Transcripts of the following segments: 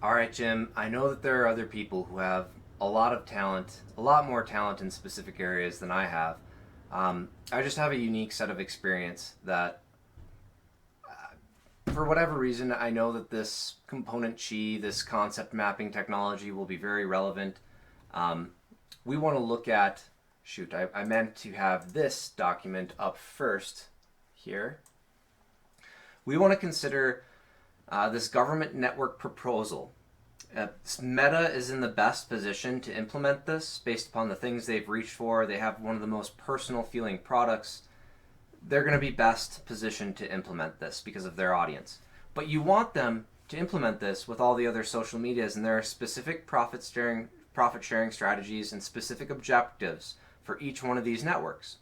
All right, Jim, I know that there are other people who have a lot of talent, a lot more talent in specific areas than I have. I just have a unique set of experience that, for whatever reason, I know that this component chi, this concept mapping technology, will be very relevant. Um, we want to look at, shoot, I meant to have this document up first here. We want to consider this government network proposal. Meta is in the best position to implement this based upon the things they've reached for. They have one of the most personal feeling products. They're going to be best positioned to implement this because of their audience. But you want them to implement this with all the other social medias, and there are specific profit sharing strategies and specific objectives for each one of these networks.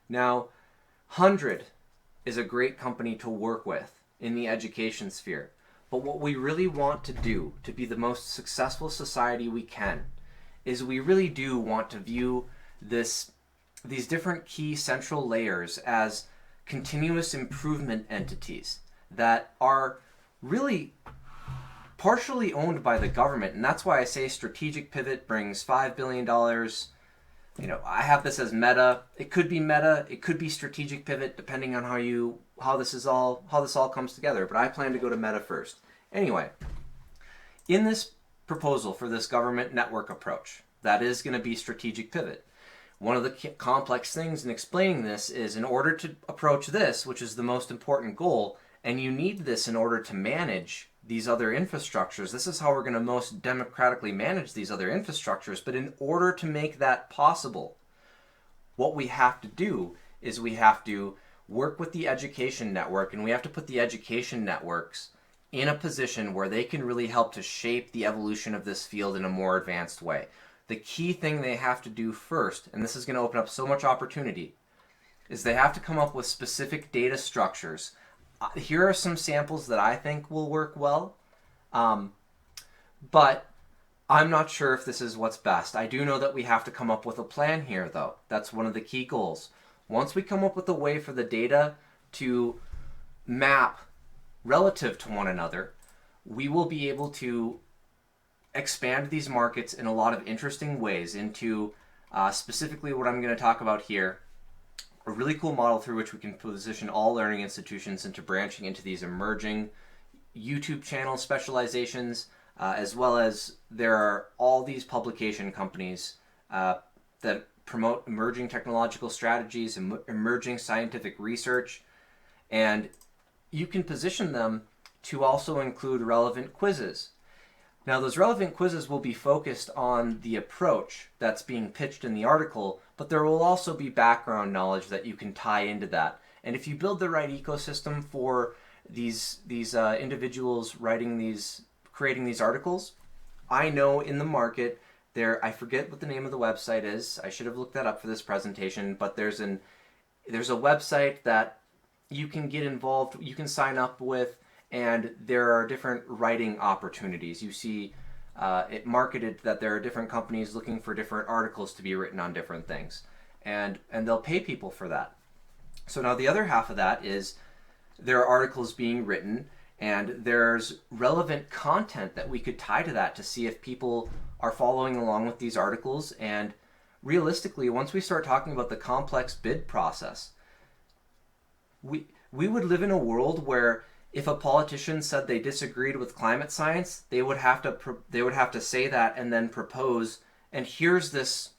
Now, 100 is a great company to work with in the education sphere. But what we really want to do to be the most successful society we can is we really do want to view these different key central layers as continuous improvement entities that are really partially owned by the government. And that's why I say Strategic Pivot brings $5 billion. I have this as Meta. It could be Meta, it could be Strategic Pivot, depending on how this all comes together. But I plan to go to Meta first. Anyway, in this proposal for this government network approach, that is going to be Strategic Pivot. One of the complex things in explaining this is, in order to approach this, which is the most important goal, and you need this in order to manage these other infrastructures. This is how we're going to most democratically manage these other infrastructures. But in order to make that possible, what we have to do is we have to work with the education network, and we have to put the education networks in a position where they can really help to shape the evolution of this field in a more advanced way. The key thing they have to do first, and this is going to open up so much opportunity, is they have to come up with specific data structures. Here are some samples that I think will work well, but I'm not sure if this is what's best. I do know that we have to come up with a plan here, though. That's one of the key goals. Once we come up with a way for the data to map relative to one another, we will be able to expand these markets in a lot of interesting ways into specifically what I'm going to talk about here. A really cool model through which we can position all learning institutions into branching into these emerging YouTube channel specializations, as well as there are all these publication companies that promote emerging technological strategies and emerging scientific research, and you can position them to also include relevant quizzes. Now, those relevant quizzes will be focused on the approach that's being pitched in the article, but there will also be background knowledge that you can tie into that. And if you build the right ecosystem for these individuals creating these articles, I know in the market I forget what the name of the website is. I should have looked that up for this presentation, but there's a website that you can get involved, you can sign up with, and there are different writing opportunities. You see it marketed that there are different companies looking for different articles to be written on different things, and they'll pay people for that. So now the other half of that is there are articles being written, and there's relevant content that we could tie to that to see if people are following along with these articles. And realistically, once we start talking about the complex bid process, we would live in a world where if a politician said they disagreed with climate science, they would have to say that and then propose, and here's this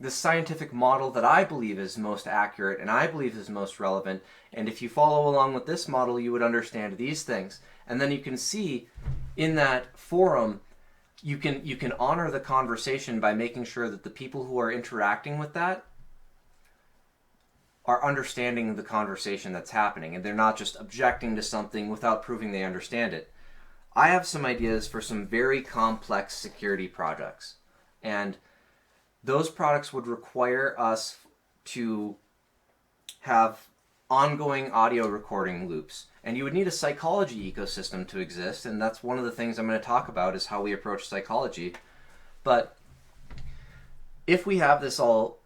scientific model that I believe is most accurate and I believe is most relevant, and if you follow along with this model, you would understand these things. And then you can see in that forum, you can honor the conversation by making sure that the people who are interacting with that are understanding the conversation that's happening, and they're not just objecting to something without proving they understand it. I have some ideas for some very complex security projects, and those products would require us to have ongoing audio recording loops, and you would need a psychology ecosystem to exist, and that's one of the things I'm going to talk about, is how we approach psychology. But if we have this all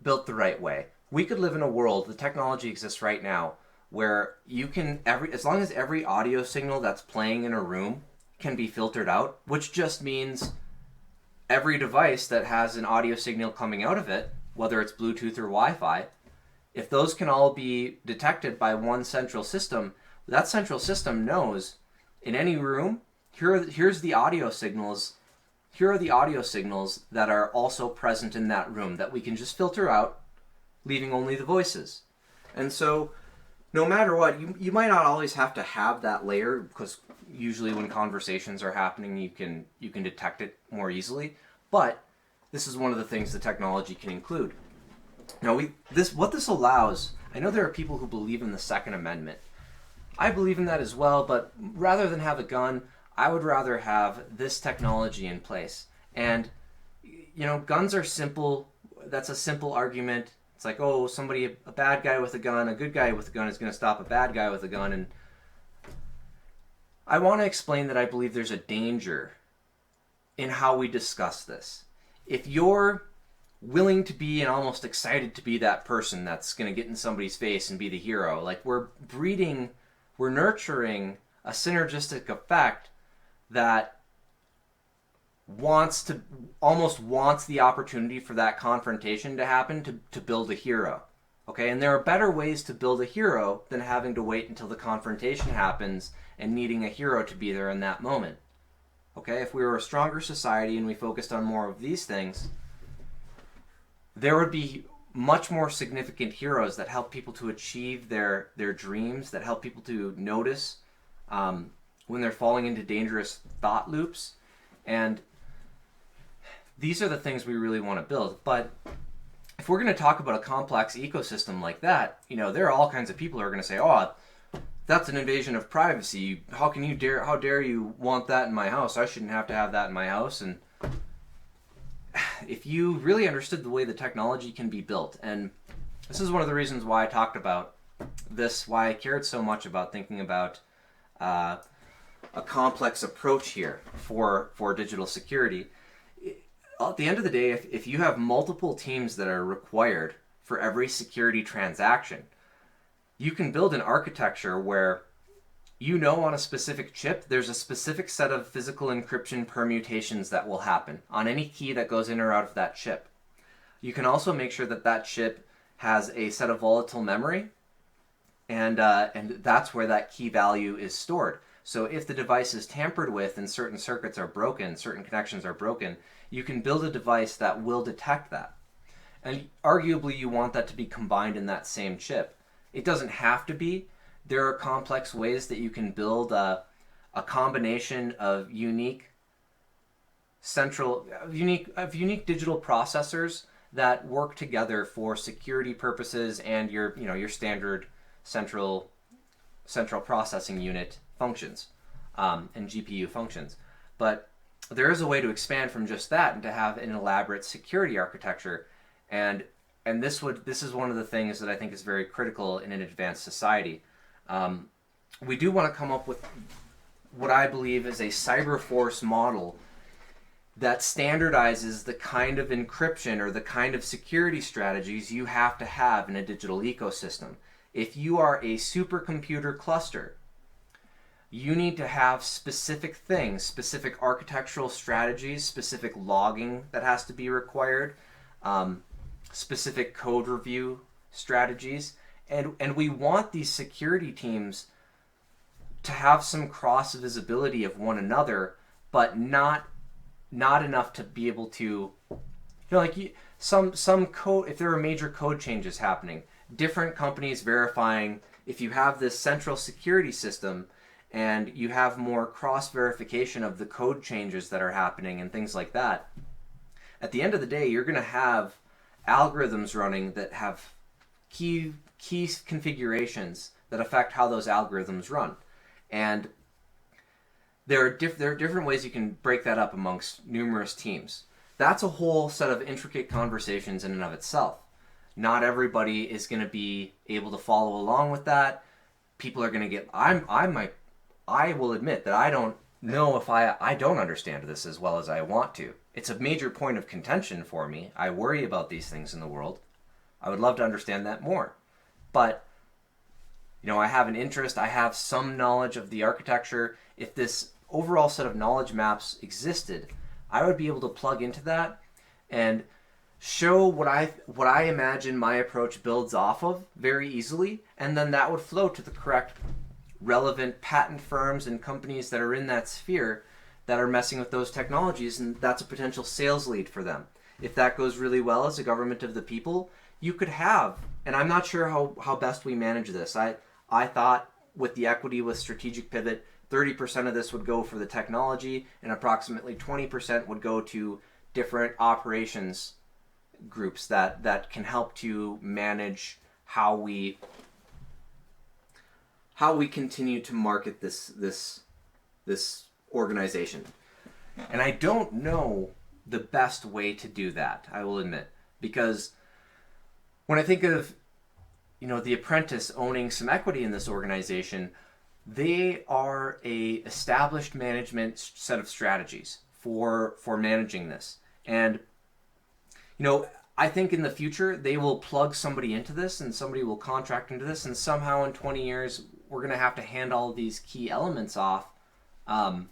built the right way, we could live in a world, the technology exists right now, where you can, as long as every audio signal that's playing in a room can be filtered out, which just means every device that has an audio signal coming out of it, whether it's Bluetooth or Wi-Fi, if those can all be detected by one central system, that central system knows in any room, here's the audio signals. Here are the audio signals that are also present in that room that we can just filter out, leaving only the voices. And so no matter what, you might not always have to have that layer, because usually when conversations are happening, you can detect it more easily. But this is one of the things the technology can include. Now, what this allows, I know there are people who believe in the Second Amendment. I believe in that as well, but rather than have a gun, I would rather have this technology in place. And, guns are simple. That's a simple argument. It's like, oh, a bad guy with a gun, a good guy with a gun is going to stop a bad guy with a gun. And I want to explain that I believe there's a danger in how we discuss this. If you're willing to be and almost excited to be that person that's going to get in somebody's face and be the hero, like we're nurturing a synergistic effect that almost wants the opportunity for that confrontation to happen to build a hero. Okay, and there are better ways to build a hero than having to wait until the confrontation happens and needing a hero to be there in that moment. Okay, if we were a stronger society and we focused on more of these things, there would be much more significant heroes that help people to achieve their dreams, that help people to notice when they're falling into dangerous thought loops. And these are the things we really want to build. But if we're going to talk about a complex ecosystem like that, there are all kinds of people who are going to say, oh, that's an invasion of privacy. How dare you want that in my house? I shouldn't have to have that in my house. And if you really understood the way the technology can be built, and this is one of the reasons why I talked about this, why I cared so much about thinking about a complex approach here for digital security. At the end of the day, if you have multiple teams that are required for every security transaction, you can build an architecture where on a specific chip, there's a specific set of physical encryption permutations that will happen on any key that goes in or out of that chip. You can also make sure that that chip has a set of volatile memory, and that's where that key value is stored. So if the device is tampered with and certain circuits are broken, certain connections are broken, you can build a device that will detect that. And arguably you want that to be combined in that same chip. It doesn't have to be. There are complex ways that you can build a combination of unique digital processors that work together for security purposes and your standard central processing unit functions and GPU functions. But there is a way to expand from just that and to have an elaborate security architecture. And this is one of the things that I think is very critical in an advanced society. We do want to come up with what I believe is a Cyberforce model that standardizes the kind of encryption or the kind of security strategies you have to have in a digital ecosystem. If you are a supercomputer cluster, you need to have specific things, specific architectural strategies, specific logging that has to be required, specific code review strategies. And we want these security teams to have some cross visibility of one another, but not enough to be able to, some code, if there are major code changes happening, different companies verifying, if you have this central security system and you have more cross verification of the code changes that are happening and things like that, at the end of the day, you're going to have algorithms running that have key configurations that affect how those algorithms run. And there are different ways you can break that up amongst numerous teams. That's a whole set of intricate conversations in and of itself. Not everybody is going to be able to follow along with that. People are going to get... I will admit that I don't know if I don't understand this as well as I want to. It's a major point of contention for me. I worry about these things in the world. I would love to understand that more. But, I have an interest. I have some knowledge of the architecture. If this overall set of knowledge maps existed, I would be able to plug into that and show what I imagine my approach builds off of very easily, and then that would flow to the correct relevant patent firms and companies that are in that sphere that are messing with those technologies, and that's a potential sales lead for them. If that goes really well as a government of the people, you could have, and I'm not sure how best we manage this. I thought with the equity with Strategic Pivot, 30% of this would go for the technology and approximately 20% would go to different operations groups that can help to manage how we continue to market this organization. And I don't know the best way to do that, I will admit, because when I think of The Apprentice owning some equity in this organization, they are a established management set of strategies for managing this. And I think in the future they will plug somebody into this and somebody will contract into this, and somehow in 20 years we're going to have to hand all of these key elements off. And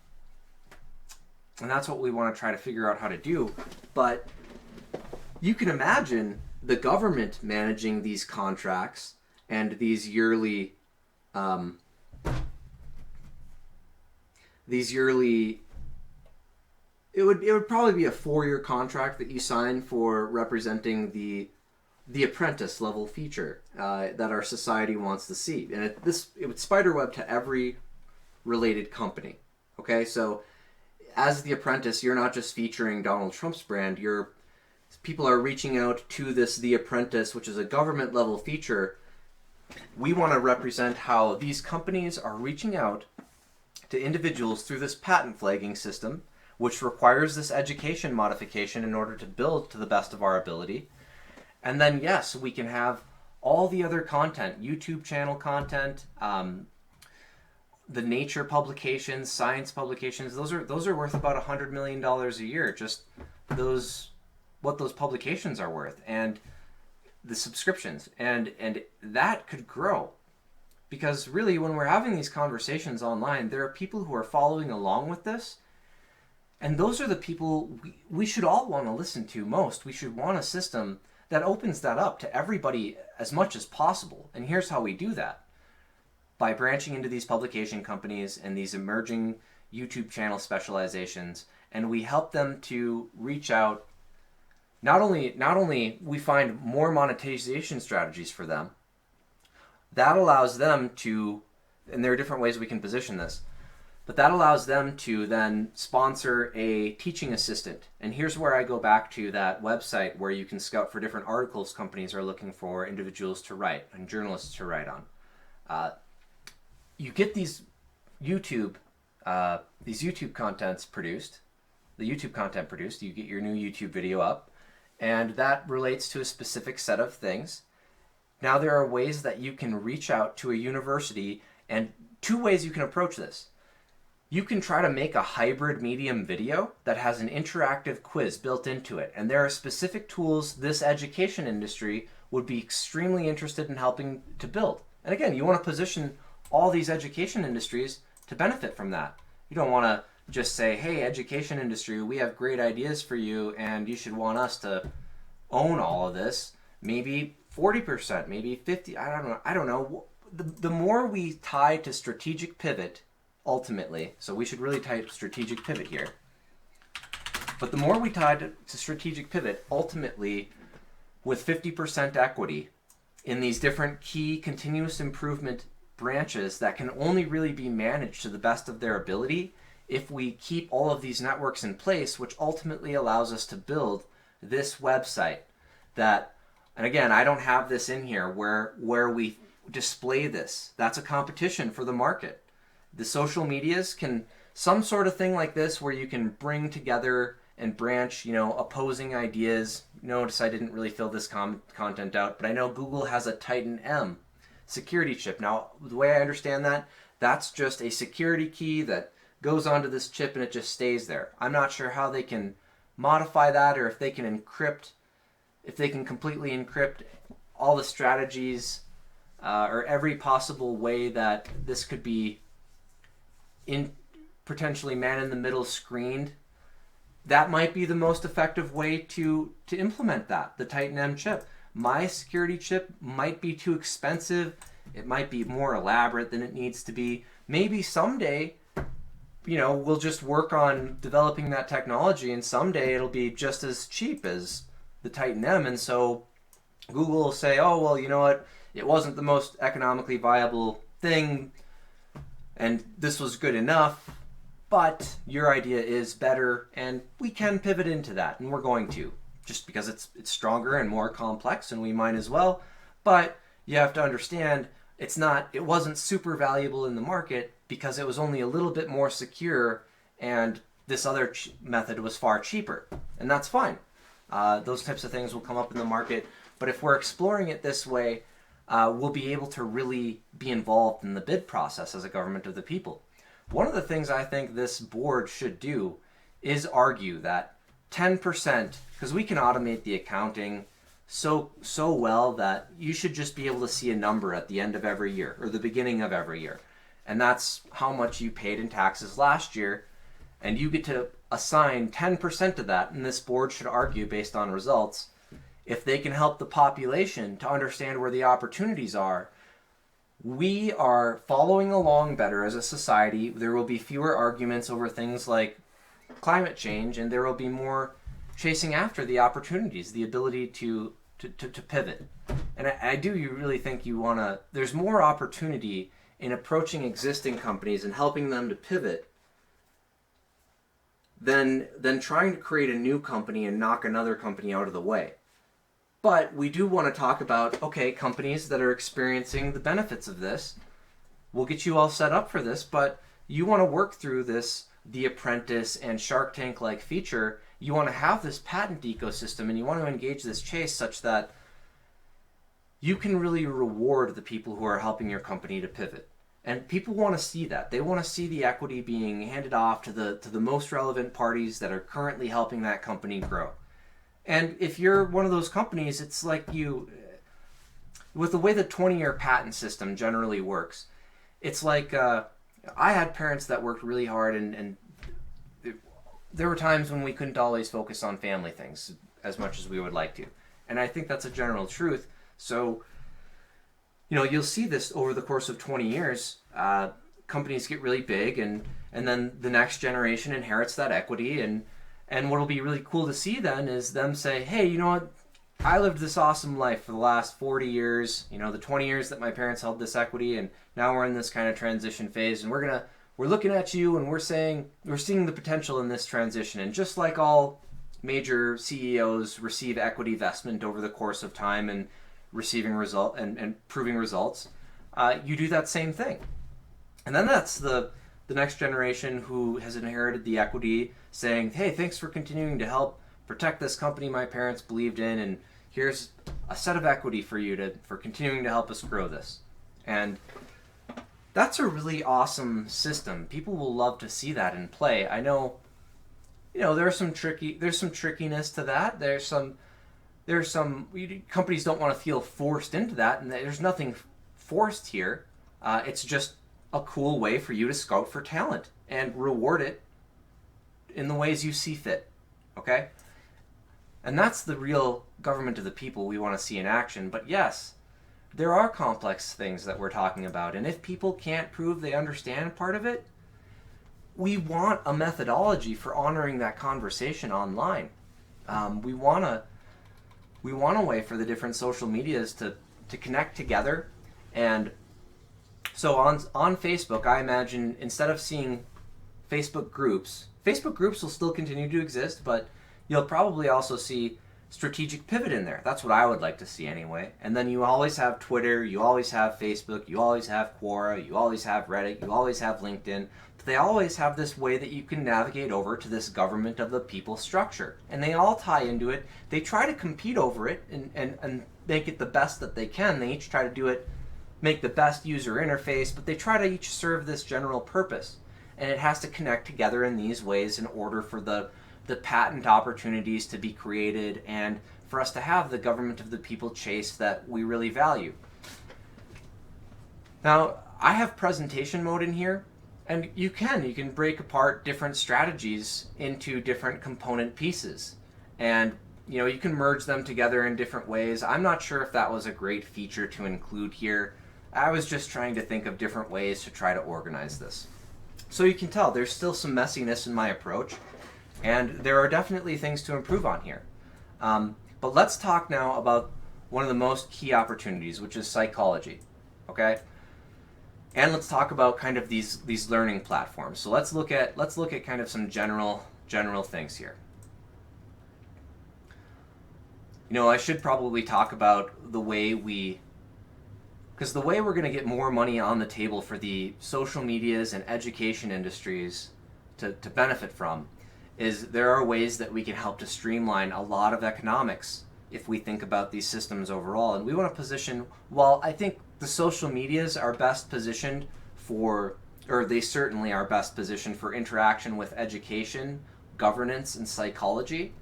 that's what we want to try to figure out how to do. But you can imagine the government managing these contracts and these yearly it would probably be a 4-year contract that you sign for representing the apprentice level feature that our society wants to see, and it would spiderweb to every related company. Okay, so as the apprentice, you're not just featuring Donald Trump's brand. People are reaching out to the apprentice, which is a government level feature. We want to represent how these companies are reaching out to individuals through this patent flagging system, which requires this education modification in order to build to the best of our ability. And then, yes, we can have all the other content, YouTube channel content, the nature publications, science publications. Those are worth about $100 million a year, just what those publications are worth, and the subscriptions, and that could grow. Because really, when we're having these conversations online, there are people who are following along with this, and those are the people we should all want to listen to most. We should want a system that opens that up to everybody as much as possible. And here's how we do that: by branching into these publication companies and these emerging YouTube channel specializations, and we help them to reach out. Not only we find more monetization strategies for them, that allows them to, and there are different ways we can position this, but that allows them to then sponsor a teaching assistant. And here's where I go back to that website where you can scout for different articles companies are looking for individuals to write and journalists to write on. You get these YouTube contents produced, the YouTube content produced, you get your new YouTube video up, and that relates to a specific set of things. Now there are ways that you can reach out to a university, and 2 ways you can approach this. You can try to make a hybrid medium video that has an interactive quiz built into it, and there are specific tools this education industry would be extremely interested in helping to build. And again, you want to position all these education industries to benefit from that. You don't want to just say, hey, education industry, we have great ideas for you and you should want us to own all of this. Maybe 40%, maybe 50%, I don't know. The more we tie to Strategic Pivot, ultimately, so we should really type Strategic Pivot here, but the more we tie to Strategic Pivot, ultimately, with 50% equity in these different key continuous improvement branches that can only really be managed to the best of their ability, if we keep all of these networks in place, which ultimately allows us to build this website that, and again, I don't have this in here where we display this. That's a competition for the market. The social medias can, some sort of thing like this where you can bring together and branch, opposing ideas. Notice I didn't really fill this content out, but I know Google has a Titan M security chip. Now, the way I understand that, that's just a security key that goes onto this chip and it just stays there. I'm not sure how they can modify that, or if they can completely encrypt all the strategies or every possible way that this could be potentially man in the middle screened, that might be the most effective way to implement that, the Titan M chip. My security chip might be too expensive. It might be more elaborate than it needs to be. Maybe someday, we'll just work on developing that technology, and someday it'll be just as cheap as the Titan M. And so Google will say, oh, well, you know what? It wasn't the most economically viable thing, and this was good enough, but your idea is better, and we can pivot into that, and we're going to, just because it's stronger and more complex, and we might as well. But you have to understand, it wasn't super valuable in the market because it was only a little bit more secure, and this other method was far cheaper, and that's fine. Those types of things will come up in the market, but if we're exploring it this way, we'll be able to really be involved in the bid process as a government of the people. One of the things I think this board should do is argue that 10%, because we can automate the accounting so well that you should just be able to see a number at the end of every year or the beginning of every year. And that's how much you paid in taxes last year, and you get to assign 10% of that, and this board should argue based on results. If they can help the population to understand where the opportunities are, we are following along better as a society. There will be fewer arguments over things like climate change, and there will be more chasing after the opportunities, the ability to pivot. And I do really think there's more opportunity in approaching existing companies and helping them to pivot than trying to create a new company and knock another company out of the way. But we do want to talk about, okay, companies that are experiencing the benefits of this. We'll get you all set up for this, but you want to work through this, The Apprentice and Shark Tank-like feature. You want to have this patent ecosystem, and you want to engage this chase such that you can really reward the people who are helping your company to pivot. And people want to see that. They want to see the equity being handed off to the most relevant parties that are currently helping that company grow. And if you're one of those companies, it's like with the way the 20-year patent system generally works, it's like I had parents that worked really hard, and there were times when we couldn't always focus on family things as much as we would like to. And I think that's a general truth. So, you'll see this over the course of 20 years. Companies get really big, and then the next generation inherits that equity, and what'll be really cool to see then is them say, hey, you know what? I lived this awesome life for the last 40 years, the 20 years that my parents held this equity, and now we're in this kind of transition phase, and we're looking at you, and we're seeing the potential in this transition. And just like all major CEOs receive equity vestment over the course of time and receiving result and proving results, you do that same thing. And then that's the next generation who has inherited the equity saying, hey, thanks for continuing to help protect this company my parents believed in, and here's a set of equity for you for continuing to help us grow this. And that's a really awesome system. People will love to see that in play. I know, there's some trickiness to that. There's some companies don't want to feel forced into that, and there's nothing forced here. It's just a cool way for you to scout for talent and reward it in the ways you see fit. Okay? And that's the real government of the people we want to see in action. But yes, there are complex things that we're talking about, and if people can't prove they understand part of it, we want a methodology for honoring that conversation online. We want a way for the different social medias to connect together. And so on Facebook, I imagine instead of seeing Facebook groups will still continue to exist, but you'll probably also see strategic pivot in there. That's what I would like to see anyway. And then you always have Twitter, you always have Facebook, you always have Quora, you always have Reddit, you always have LinkedIn. But they always have this way that you can navigate over to this government of the people structure. And they all tie into it. They try to compete over it and make it the best that they can. They each try to do it, make the best user interface, but they try to each serve this general purpose. And it has to connect together in these ways in order for the patent opportunities to be created and for us to have the government of the people chase that we really value. Now, I have presentation mode in here, And you can break apart different strategies into different component pieces. And you can merge them together in different ways. I'm not sure if that was a great feature to include here. I was just trying to think of different ways to try to organize this. So you can tell there's still some messiness in my approach, and there are definitely things to improve on here. But let's talk now about one of the most key opportunities, which is psychology. Okay? And let's talk about kind of these learning platforms. So let's look at kind of some general things here. I should probably talk about the way because the way we're going to get more money on the table for the social medias and education industries to benefit from is there are ways that we can help to streamline a lot of economics if we think about these systems overall. And we want to position, while I think the social medias are best positioned or they certainly are best positioned for interaction with education, governance, and psychology,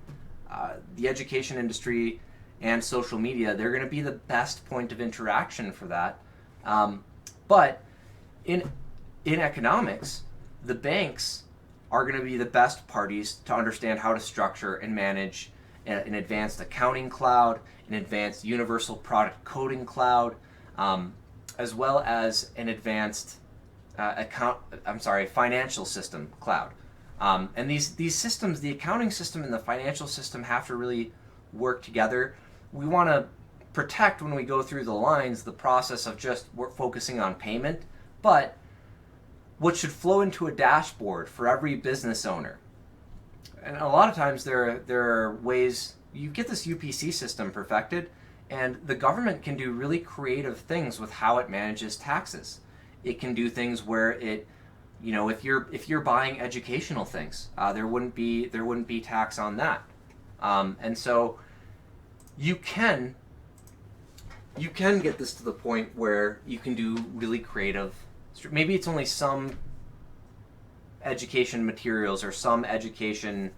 the education industry and social media, they're going to be the best point of interaction for that. But in economics, the banks are going to be the best parties to understand how to structure and manage an advanced accounting cloud, an advanced universal product coding cloud, as well as an advanced financial system cloud. And these systems, the accounting system and the financial system, have to really work together. We want to protect, when we go through the lines, the process of just focusing on payment, but what should flow into a dashboard for every business owner. And a lot of times there are ways you get this UPC system perfected, and the government can do really creative things with how it manages taxes. It can do things where it, if you're buying educational things, there wouldn't be tax on that, and so you can get this to the point where you can do really creative. Maybe it's only some education materials or some education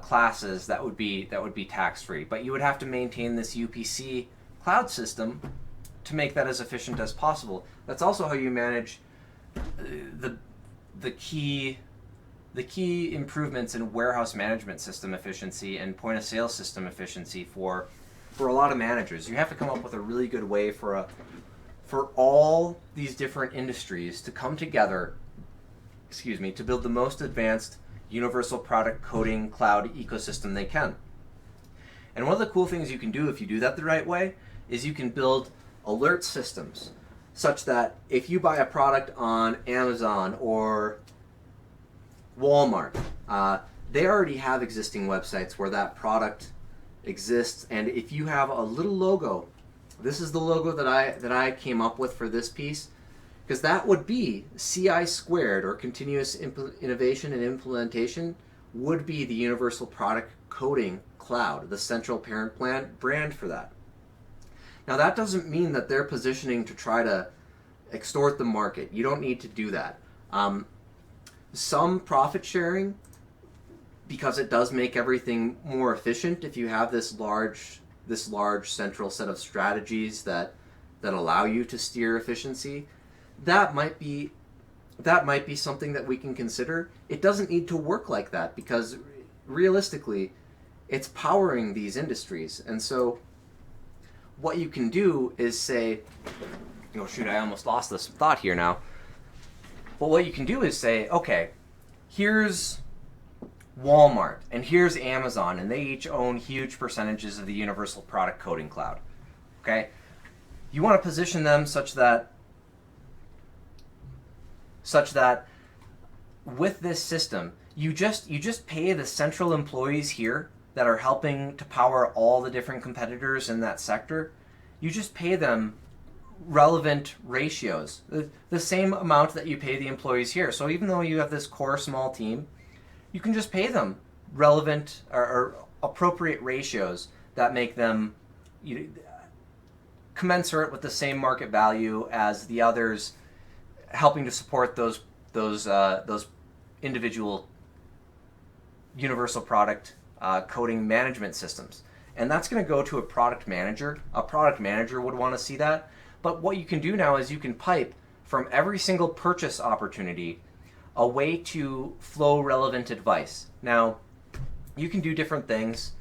classes that would be tax-free, but you would have to maintain this UPC cloud system to make that as efficient as possible. That's also how you manage the key improvements in warehouse management system efficiency and point of sale system efficiency for a lot of managers. You have to come up with a really good way for all these different industries to come together, to build the most advanced universal product coding cloud ecosystem they can. And one of the cool things you can do if you do that the right way is you can build alert systems such that if you buy a product on Amazon or Walmart, they already have existing websites where that product exists, and if you have a little logo, this is the logo that I came up with for this piece, because that would be CI squared, or continuous innovation and implementation, would be the universal product coding cloud, the central parent brand for that. Now that doesn't mean that they're positioning to try to extort the market. You don't need to do that. Some profit sharing, because it does make everything more efficient if you have this large central set of strategies that allow you to steer efficiency. That might be something that we can consider. It doesn't need to work like that, because realistically it's powering these industries. And so what you can do is say, I almost lost this thought here now. But what you can do is say, okay, here's Walmart and here's Amazon, and they each own huge percentages of the universal product coding cloud. Okay? You want to position them such that with this system, you just pay the central employees here that are helping to power all the different competitors in that sector. You just pay them relevant ratios, the same amount that you pay the employees here. So even though you have this core small team, you can just pay them relevant or appropriate ratios that make them commensurate with the same market value as the others, helping to support those individual universal product coding management systems. And that's going to go to a product manager. A product manager would want to see that. But what you can do now is you can pipe from every single purchase opportunity a way to flow relevant advice. Now, you can do different things.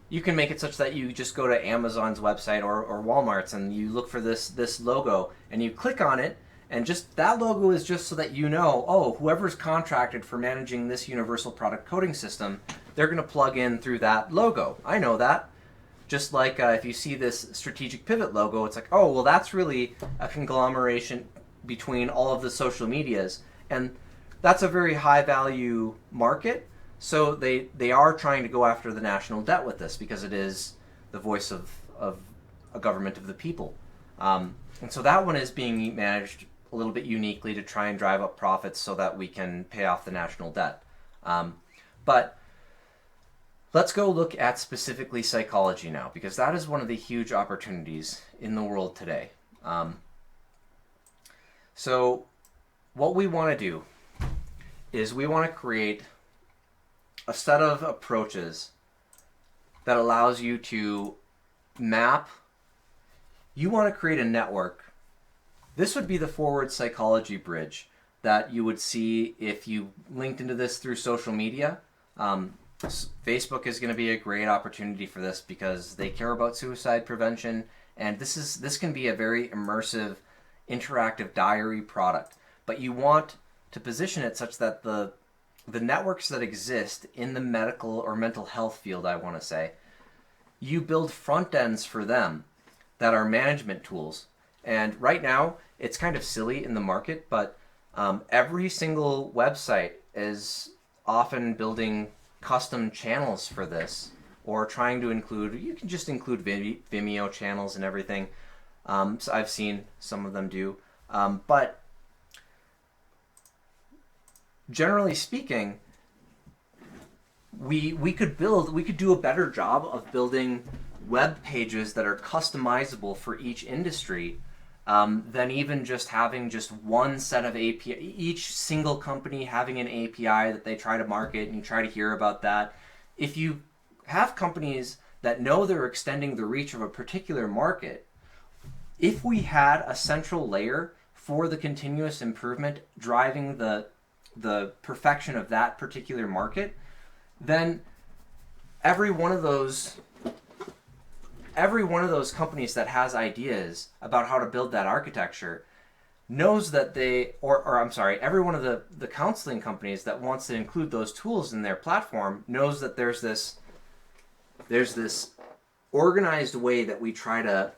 You can make it such that you just go to Amazon's website or Walmart's and you look for this logo and you click on it, and just that logo is just so that you know, oh, whoever's contracted for managing this universal product coding system, they're going to plug in through that logo. I know that. Just like if you see this strategic pivot logo, it's like, oh, well, that's really a conglomeration between all of the social medias. And that's a very high value market. So they are trying to go after the national debt with this because it is the voice of a government of the people. And so that one is being managed a little bit uniquely to try and drive up profits so that we can pay off the national debt. But let's go look at specifically psychology now, because that is one of the huge opportunities in the world today. So what we want to do is we want to create a set of approaches that allows you to map. You want to create a network. This would be the forward psychology bridge that you would see if you linked into this through social media. Facebook is going to be a great opportunity for this because they care about suicide prevention, and this can be a very immersive, interactive diary product. But you want to position it such that the networks that exist in the medical or mental health field, I want to say, you build front ends for them that are management tools. And right now, it's kind of silly in the market, but every single website is often building custom channels for this, or trying to include, you can just include Vimeo channels and everything. So I've seen some of them do. But generally speaking, we could do a better job of building web pages that are customizable for each industry than even just having just one set of API, each single company having an API that they try to market and you try to hear about that. If you have companies that know they're extending the reach of a particular market, if we had a central layer for the continuous improvement driving the perfection of that particular market, then every one of those companies that has ideas about how to build that architecture knows that every one of the counseling companies that wants to include those tools in their platform knows that there's this organized way that we try to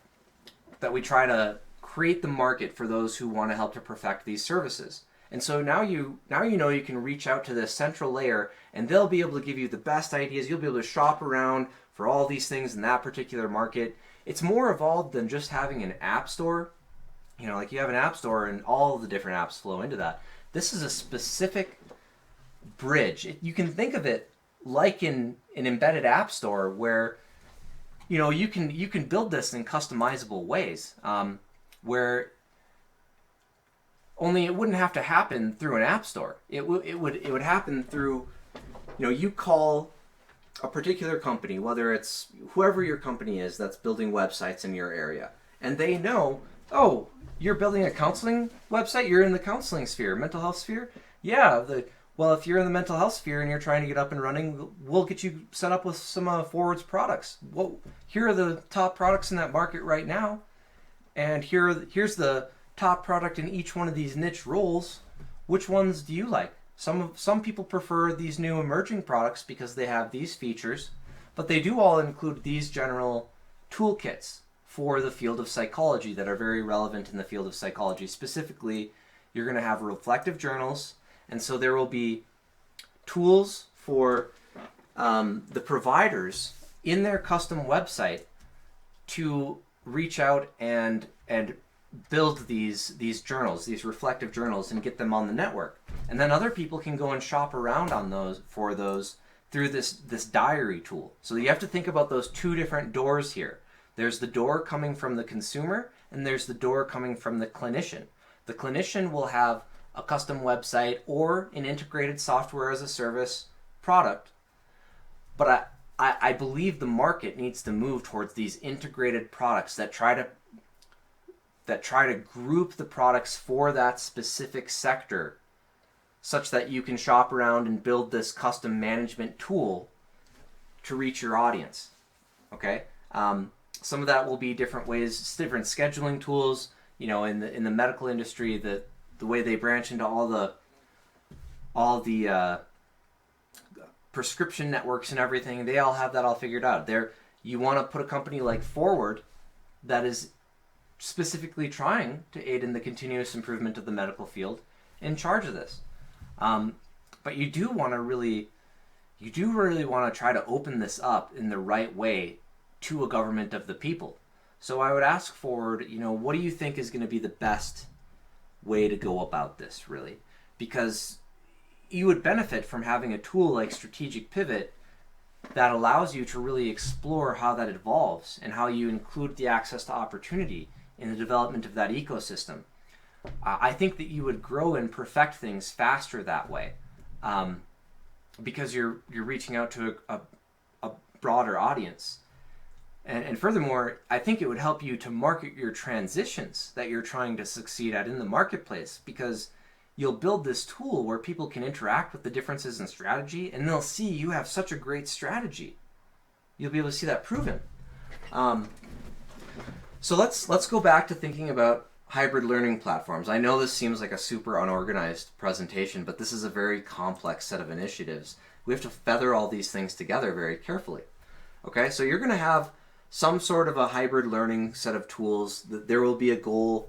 create the market for those who want to help to perfect these services. And so now you know you can reach out to this central layer and they'll be able to give you the best ideas. You'll be able to shop around for all these things in that particular market. It's more evolved than just having an app store. You know, like you have an app store and all the different apps flow into that. This is a specific bridge. You can think of it like in an embedded app store where, you know, you can build this in customizable ways, where only it wouldn't have to happen through an app store. It would happen through, you know, you call a particular company, whether it's whoever your company is that's building websites in your area, and they know, oh, you're building a counseling website, you're in the counseling sphere, mental health sphere? Yeah, well, if you're in the mental health sphere and you're trying to get up and running, we'll get you set up with some Forward's products. Well, here are the top products in that market right now, and here's the top product in each one of these niche roles. Which ones do you like? Some people prefer these new emerging products because they have these features, but they do all include these general toolkits for the field of psychology that are very relevant in the field of psychology. Specifically, you're going to have reflective journals, and so there will be tools for the providers in their custom website to reach out and build these journals, these reflective journals, and get them on the network. And then other people can go and shop around on those through this diary tool. So you have to think about those two different doors here. There's the door coming from the consumer, and there's the door coming from the clinician. The clinician will have a custom website or an integrated software as a service product. But I believe the market needs to move towards these integrated products that try to group the products for that specific sector such that you can shop around and build this custom management tool to reach your audience. Okay, some of that will be different ways, different scheduling tools. You know, in the medical industry, the way they branch into all the prescription networks and everything, they all have that all figured out. You want to put a company like Forward that is specifically trying to aid in the continuous improvement of the medical field in charge of this. But you do really want to try to open this up in the right way to a government of the people. So I would ask Forward, you know, what do you think is going to be the best way to go about this, really? Because you would benefit from having a tool like Strategic Pivot that allows you to really explore how that evolves and how you include the access to opportunity in the development of that ecosystem. I think that you would grow and perfect things faster that way, because you're reaching out to a broader audience. And furthermore, I think it would help you to market your transitions that you're trying to succeed at in the marketplace, because you'll build this tool where people can interact with the differences in strategy, and they'll see you have such a great strategy. You'll be able to see that proven. So let's go back to thinking about hybrid learning platforms. I know this seems like a super unorganized presentation, but this is a very complex set of initiatives. We have to feather all these things together very carefully. Okay, so you're going to have some sort of a hybrid learning set of tools. There will be a goal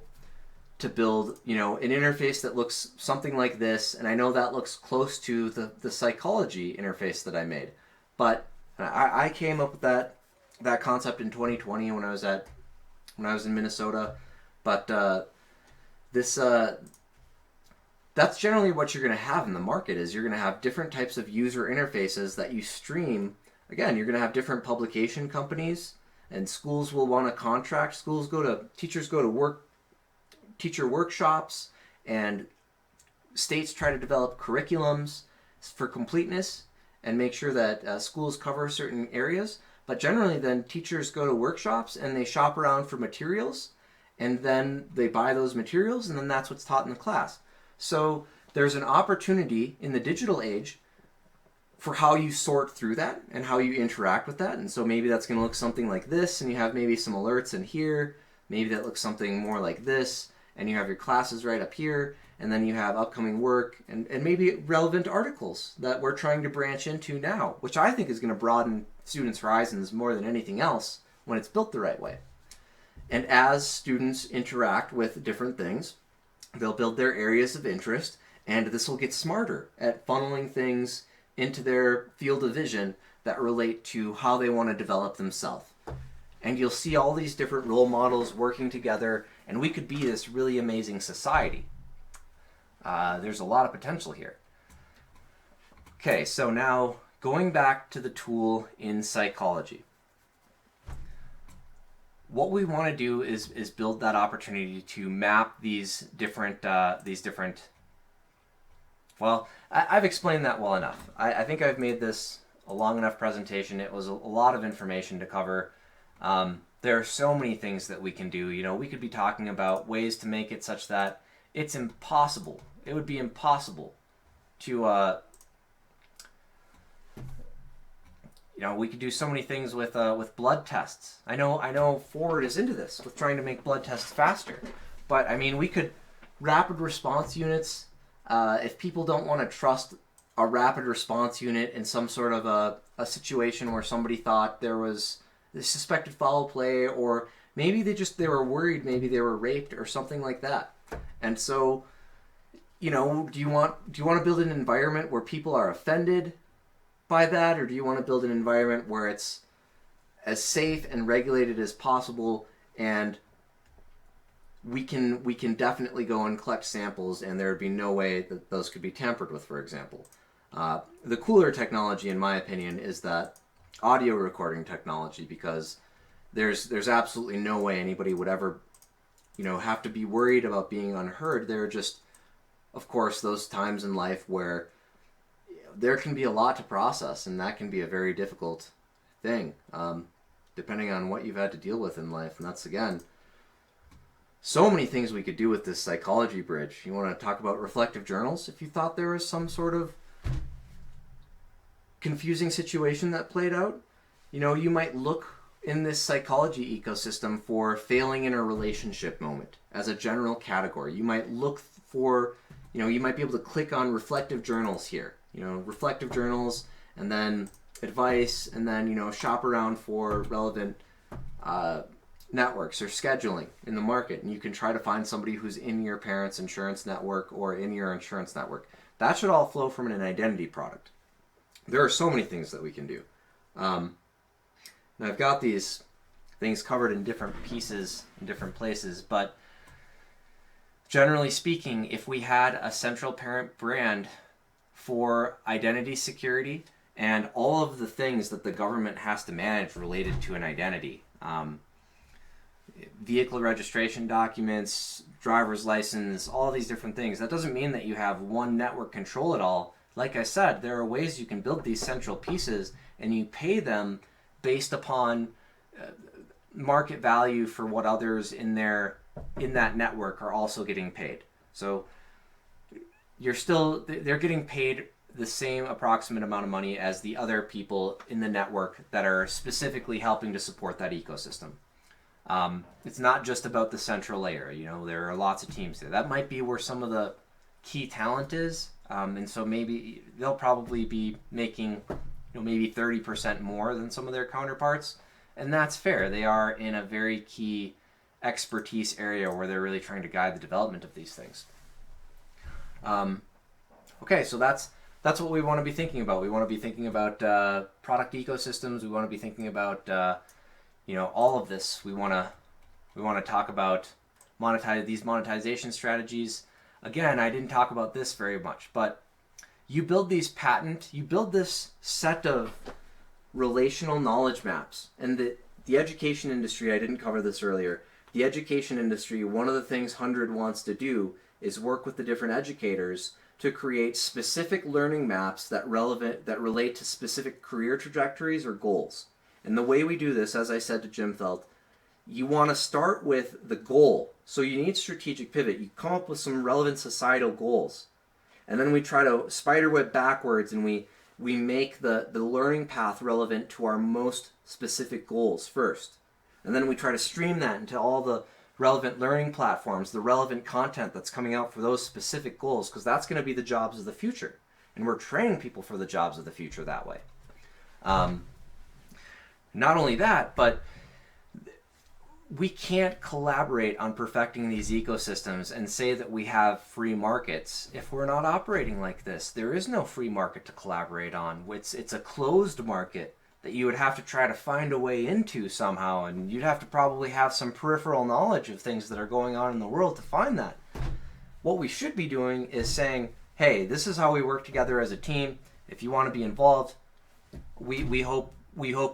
to build, you know, an interface that looks something like this, and I know that looks close to the psychology interface that I made. But I came up with that concept in 2020 when I was in Minnesota. But that's generally what you're going to have in the market. Is you're going to have different types of user interfaces that you stream. Again, you're going to have different publication companies, and schools will want to contract. Teachers go to teacher workshops, and states try to develop curriculums for completeness and make sure that schools cover certain areas. But generally then teachers go to workshops and they shop around for materials, and then they buy those materials, and then that's what's taught in the class. So there's an opportunity in the digital age for how you sort through that and how you interact with that. And so maybe that's going to look something like this, and you have maybe some alerts in here. Maybe that looks something more like this, and you have your classes right up here, and then you have upcoming work and maybe relevant articles that we're trying to branch into now, which I think is going to broaden students' horizons more than anything else when it's built the right way. And as students interact with different things, they'll build their areas of interest, and this will get smarter at funneling things into their field of vision that relate to how they want to develop themselves. And you'll see all these different role models working together, and we could be this really amazing society. There's a lot of potential here. Okay, so now going back to the tool in psychology. What we want to do is build that opportunity to map these different well, I've explained that well enough. I think I've made this a long enough presentation. It was a lot of information to cover. There are so many things that we can do. You know, we could be talking about ways to make it such that it's impossible. It would be impossible to you know, we could do so many things with blood tests. I know Forward is into this with trying to make blood tests faster. But I mean, we could rapid response units. If people don't want to trust a rapid response unit in some sort of a situation where somebody thought there was suspected foul play, or maybe they were worried, maybe they were raped or something like that. And so, you know, do you want to build an environment where people are offended by that, or do you want to build an environment where it's as safe and regulated as possible, and we can definitely go and collect samples, and there would be no way that those could be tampered with, for example. The cooler technology, in my opinion, is that audio recording technology, because there's absolutely no way anybody would ever, you know, have to be worried about being unheard. There are just, of course, those times in life where there can be a lot to process, and that can be a very difficult thing, depending on what you've had to deal with in life. And that's, again, So many things we could do with this psychology bridge. You want to talk about reflective journals? If you thought there was some sort of confusing situation that played out, you might look in this psychology ecosystem for failing in a relationship moment as a general category. You might look for, you might be able to click on reflective journals here. Reflective journals, and then advice, and then, shop around for relevant networks or scheduling in the market. And you can try to find somebody who's in your parents' insurance network or in your insurance network. That should all flow from an identity product. There are so many things that we can do. Now I've got these things covered in different pieces in different places, but generally speaking, if we had a central parent brand for identity security and all of the things that the government has to manage related to an identity, vehicle registration documents, driver's license, all these different things. That doesn't mean that you have one network control it all. Like I said, there are ways you can build these central pieces and you pay them based upon market value for what others in that network are also getting paid. So they're getting paid the same approximate amount of money as the other people in the network that are specifically helping to support that ecosystem. It's not just about the central layer. There are lots of teams there. That might be where some of the key talent is, and so maybe they'll probably be making, maybe 30% more than some of their counterparts, and that's fair. They are in a very key expertise area where they're really trying to guide the development of these things. Okay, so that's what we want to be thinking about. We want to be thinking about product ecosystems. We want to be thinking about all of this. We want to talk about these monetization strategies. Again, I didn't talk about this very much, but you build this set of relational knowledge maps, and the education industry, I didn't cover this earlier, the education industry, one of the things 100 wants to do is work with the different educators to create specific learning maps that relate to specific career trajectories or goals. And the way we do this, as I said to Jim Felt, you want to start with the goal. So you need strategic pivot. You come up with some relevant societal goals. And then we try to spiderweb backwards, and we make the learning path relevant to our most specific goals first. And then we try to stream that into all the relevant learning platforms, the relevant content that's coming out for those specific goals, because that's going to be the jobs of the future. And we're training people for the jobs of the future that way. Not only that, but we can't collaborate on perfecting these ecosystems and say that we have free markets if we're not operating like this. There is no free market to collaborate on. It's a closed market that you would have to try to find a way into somehow, and you'd have to probably have some peripheral knowledge of things that are going on in the world to find that. What we should be doing is saying, hey, this is how we work together as a team. If you want to be involved, we hope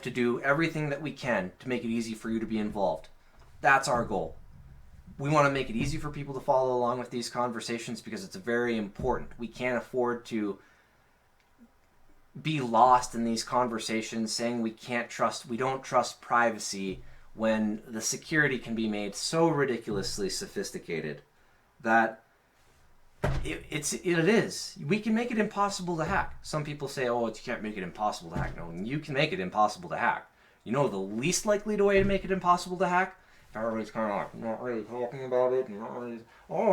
to do everything that we can to make it easy for you to be involved. That's our goal. We want to make it easy for people to follow along with these conversations because it's very important. We can't afford to be lost in these conversations saying we don't trust privacy when the security can be made so ridiculously sophisticated that it is. We can make it impossible to hack. Some people say, you can't make it impossible to hack. No, you can make it impossible to hack. You know the least likely way to make it impossible to hack? Everybody's kind of like, not really talking about it, and not really,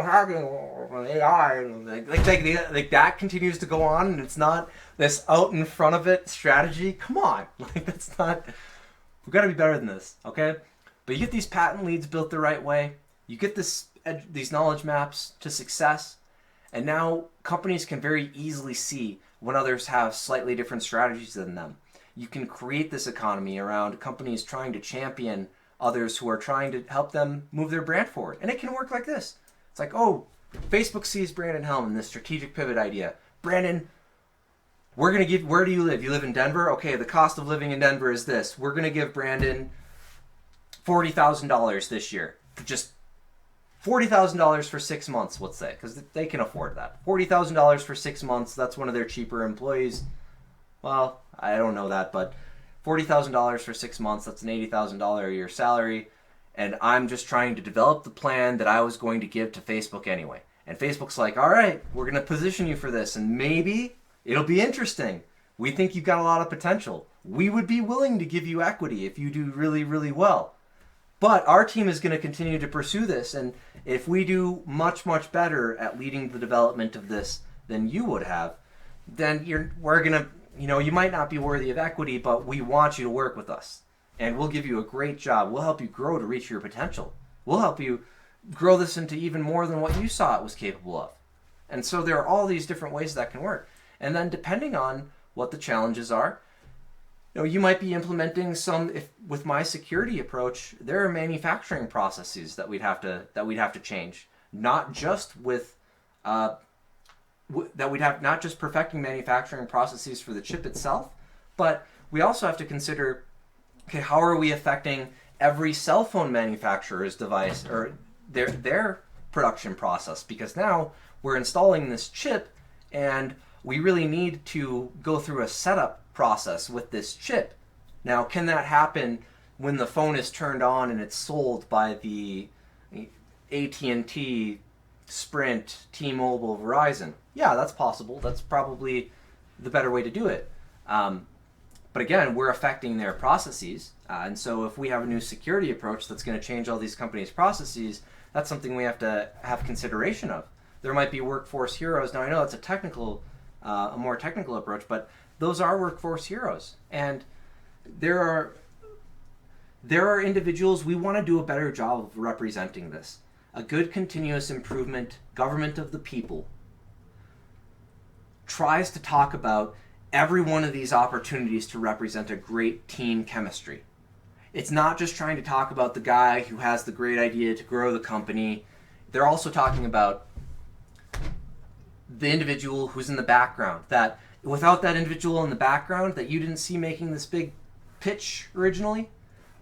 hacking, AI, and like that continues to go on, and it's not this out in front of it strategy. Come on, that's not. We've got to be better than this, okay? But you get these patent leads built the right way. You get these knowledge maps to success, and now companies can very easily see when others have slightly different strategies than them. You can create this economy around companies trying to champion others who are trying to help them move their brand forward. And it can work like this. It's like, Facebook sees Brandon Hellman, this strategic pivot idea. Brandon, where do you live? You live in Denver? Okay, the cost of living in Denver is this. We're going to give Brandon $40,000 this year. Just $40,000 for 6 months, let's say, because they can afford that. $40,000 for 6 months, that's one of their cheaper employees. Well, I don't know that, but $40,000 for 6 months, that's an $80,000 a year salary. and I'm just trying to develop the plan that I was going to give to Facebook anyway. And Facebook's like, all right, we're going to position you for this, and maybe it'll be interesting. We think you've got a lot of potential. We would be willing to give you equity if you do really, really well. But our team is going to continue to pursue this, and if we do much, much better at leading the development of this than you would have, then we're going to, you might not be worthy of equity, but we want you to work with us. And we'll give you a great job. We'll help you grow to reach your potential. We'll help you grow this into even more than what you saw it was capable of. And so there are all these different ways that can work. And then depending on what the challenges are, you might be implementing with my security approach, there are manufacturing processes that we'd have to change. Not just not just perfecting manufacturing processes for the chip itself, but we also have to consider, okay, how are we affecting every cell phone manufacturer's device or their production process? Because now we're installing this chip and we really need to go through a setup process with this chip. Now, can that happen when the phone is turned on and it's sold by the AT&T, Sprint, T-Mobile, Verizon? Yeah, that's possible. That's probably the better way to do it. But again, we're affecting their processes. And so if we have a new security approach that's going to change all these companies' processes, that's something we have to have consideration of. There might be workforce heroes. Now, I know that's a more technical approach, but those are workforce heroes. And there are individuals, we want to do a better job of representing this. A good continuous improvement government of the people tries to talk about every one of these opportunities to represent a great team chemistry. It's not just trying to talk about the guy who has the great idea to grow the company. They're also talking about the individual who's in the background, that without that individual in the background that you didn't see making this big pitch originally,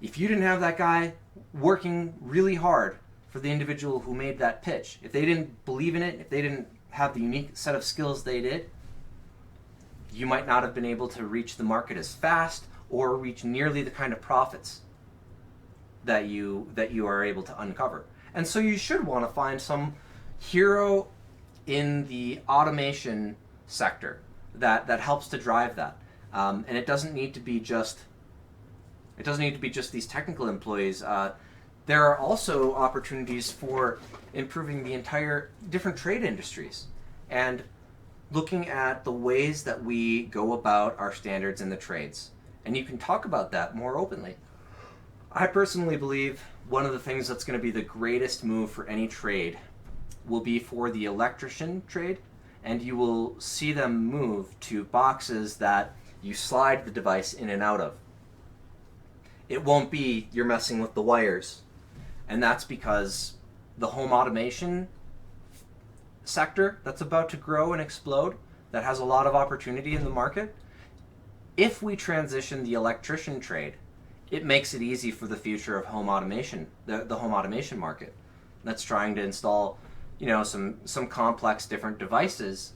if you didn't have that guy working really hard for the individual who made that pitch, if they didn't believe in it, if they didn't have the unique set of skills they did, you might not have been able to reach the market as fast or reach nearly the kind of profits that you are able to uncover. And so you should want to find some hero in the automation sector that helps to drive that. And it doesn't need to be just these technical employees. There are also opportunities for improving the entire different trade industries and looking at the ways that we go about our standards in the trades. And you can talk about that more openly. I personally believe one of the things that's going to be the greatest move for any trade will be for the electrician trade, and you will see them move to boxes that you slide the device in and out of. It won't be you're messing with the wires. And that's because the home automation sector that's about to grow and explode, that has a lot of opportunity in the market, if we transition the electrician trade, it makes it easy for the future of home automation, the home automation market that's trying to install, some complex different devices.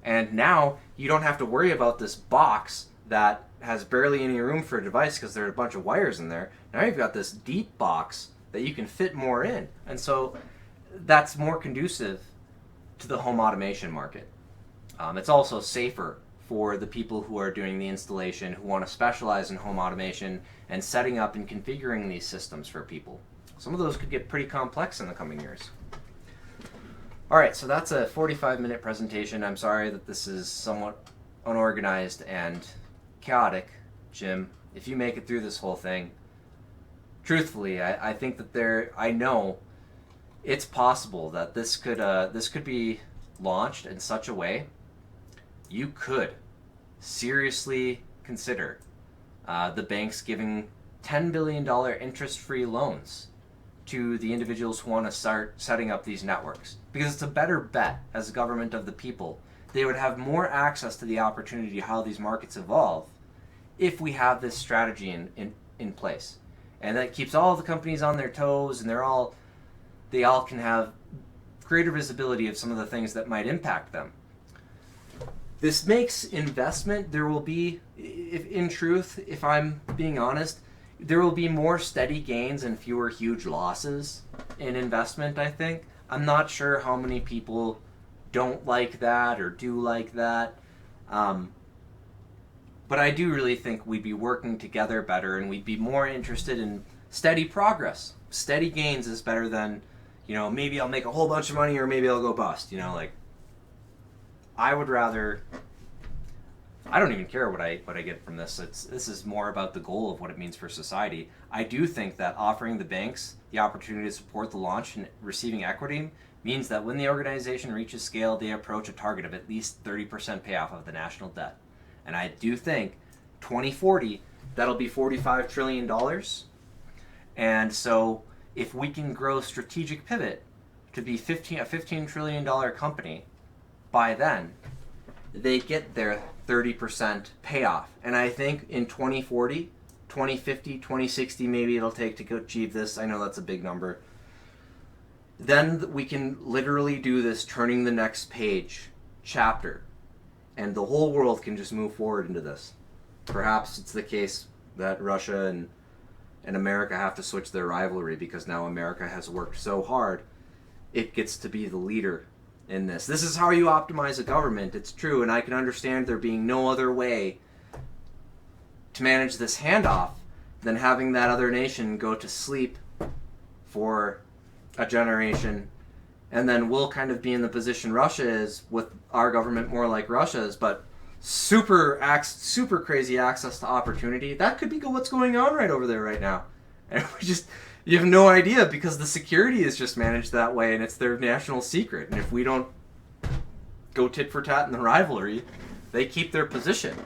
And now you don't have to worry about this box that has barely any room for a device because there are a bunch of wires in there. Now you've got this deep box that you can fit more in. And so that's more conducive to the home automation market. It's also safer for the people who are doing the installation, who want to specialize in home automation and setting up and configuring these systems for people. Some of those could get pretty complex in the coming years. All right, so that's a 45-minute presentation. I'm sorry that this is somewhat unorganized and chaotic, Jim. If you make it through this whole thing, truthfully, I think that I know it's possible that this could be launched in such a way you could seriously consider the banks giving $10 billion interest-free loans to the individuals who want to start setting up these networks. Because it's a better bet as a government of the people. They would have more access to the opportunity how these markets evolve if we have this strategy in place. And that keeps all the companies on their toes, and they all can have greater visibility of some of the things that might impact them. This makes investment, there will be, in truth, if I'm being honest, there will be more steady gains and fewer huge losses in investment, I think. I'm not sure how many people don't like that or do like that. Um, but I do really think we'd be working together better, and we'd be more interested in steady progress. Steady gains is better than, maybe I'll make a whole bunch of money or maybe I'll go bust. I would rather. I don't even care what I get from this. This is more about the goal of what it means for society. I do think that offering the banks the opportunity to support the launch and receiving equity means that when the organization reaches scale, they approach a target of at least 30% payoff of the national debt. And I do think 2040, that'll be $45 trillion. And so if we can grow Strategic Pivot to be a $15 trillion company by then, they get their 30% payoff. And I think in 2040, 2050, 2060, maybe it'll take to achieve this. I know that's a big number. Then we can literally do this turning the next page chapter, and the whole world can just move forward into this. Perhaps it's the case that Russia and America have to switch their rivalry because now America has worked so hard, it gets to be the leader in this. This is how you optimize a government, it's true, and I can understand there being no other way to manage this handoff than having that other nation go to sleep for a generation, and then we'll kind of be in the position Russia is with our government more like Russia's, but super crazy access to opportunity. That could be what's going on right over there right now. And you have no idea because the security is just managed that way and it's their national secret. And if we don't go tit for tat in the rivalry, they keep their position.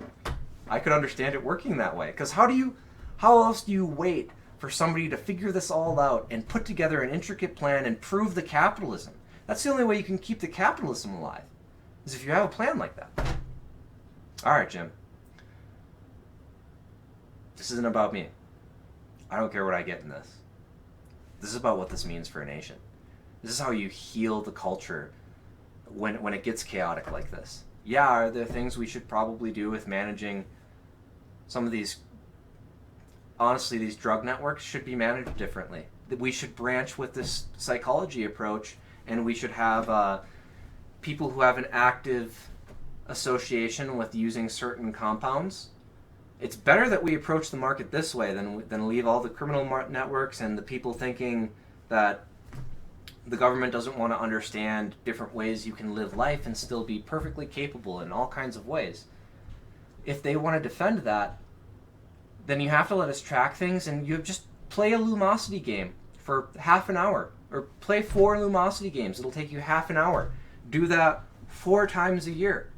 I could understand it working that way. Because how else do you wait for somebody to figure this all out and put together an intricate plan and prove the capitalism? That's the only way you can keep the capitalism alive, is if you have a plan like that. All right, Jim. This isn't about me. I don't care what I get in this. This is about what this means for a nation. This is how you heal the culture when it gets chaotic like this. Yeah, are there things we should probably do with managing some of these? Honestly, these drug networks should be managed differently. We should branch with this psychology approach, and we should have people who have an active association with using certain compounds. It's better that we approach the market this way than leave all the criminal networks and the people thinking that the government doesn't want to understand different ways you can live life and still be perfectly capable in all kinds of ways. If they want to defend that, then you have to let us track things, and you just play a Lumosity game for half an hour, or play 4 Lumosity games. It'll take you half an hour. Do that 4 times a year.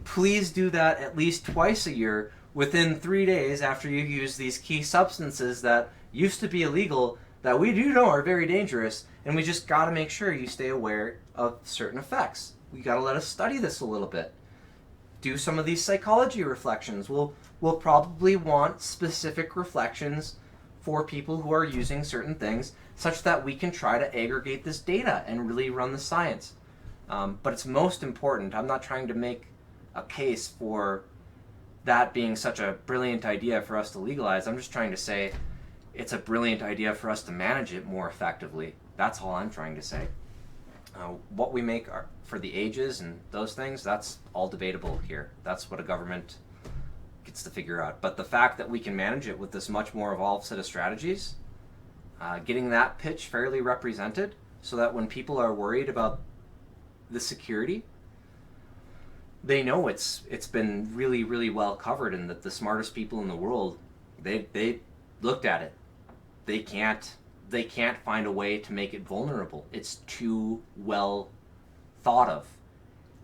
Please do that at least twice a year within 3 days after you use these key substances that used to be illegal, that we do know are very dangerous, and we just got to make sure you stay aware of certain effects. We got to let us study this a little bit. Do some of these psychology reflections. We'll probably want specific reflections for people who are using certain things, such that we can try to aggregate this data and really run the science. But it's most important. I'm not trying to make a case for that being such a brilliant idea for us to legalize. I'm just trying to say it's a brilliant idea for us to manage it more effectively. That's all I'm trying to say. What we make for the ages and those things, that's all debatable here. That's what a government gets to figure out. But the fact that we can manage it with this much more evolved set of strategies, getting that pitch fairly represented so that when people are worried about the security, they know it's been really, really well covered, and that the smartest people in the world, they looked at it. They can't find a way to make it vulnerable. It's too well thought of.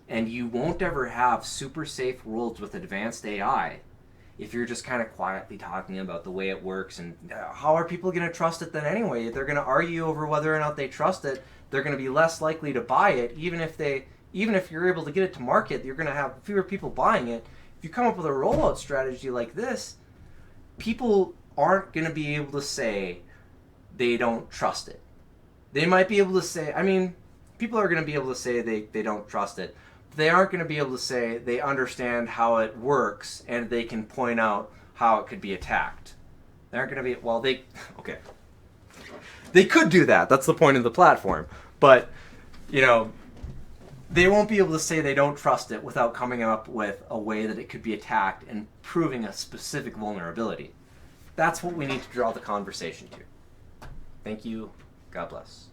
And you won't ever have super safe worlds with advanced AI if you're just kind of quietly talking about the way it works. And how are people going to trust it then anyway? They're going to argue over whether or not they trust it. They're going to be less likely to buy it, even if you're able to get it to market. You're going to have fewer people buying it. If you come up with a rollout strategy like this, people aren't going to be able to say they don't trust it. They might be able to say, people are going to be able to say they don't trust it. But they aren't going to be able to say they understand how it works and they can point out how it could be attacked. They aren't going to be, well, okay. They could do that. That's the point of the platform. But, they won't be able to say they don't trust it without coming up with a way that it could be attacked and proving a specific vulnerability. That's what we need to draw the conversation to. Thank you. God bless.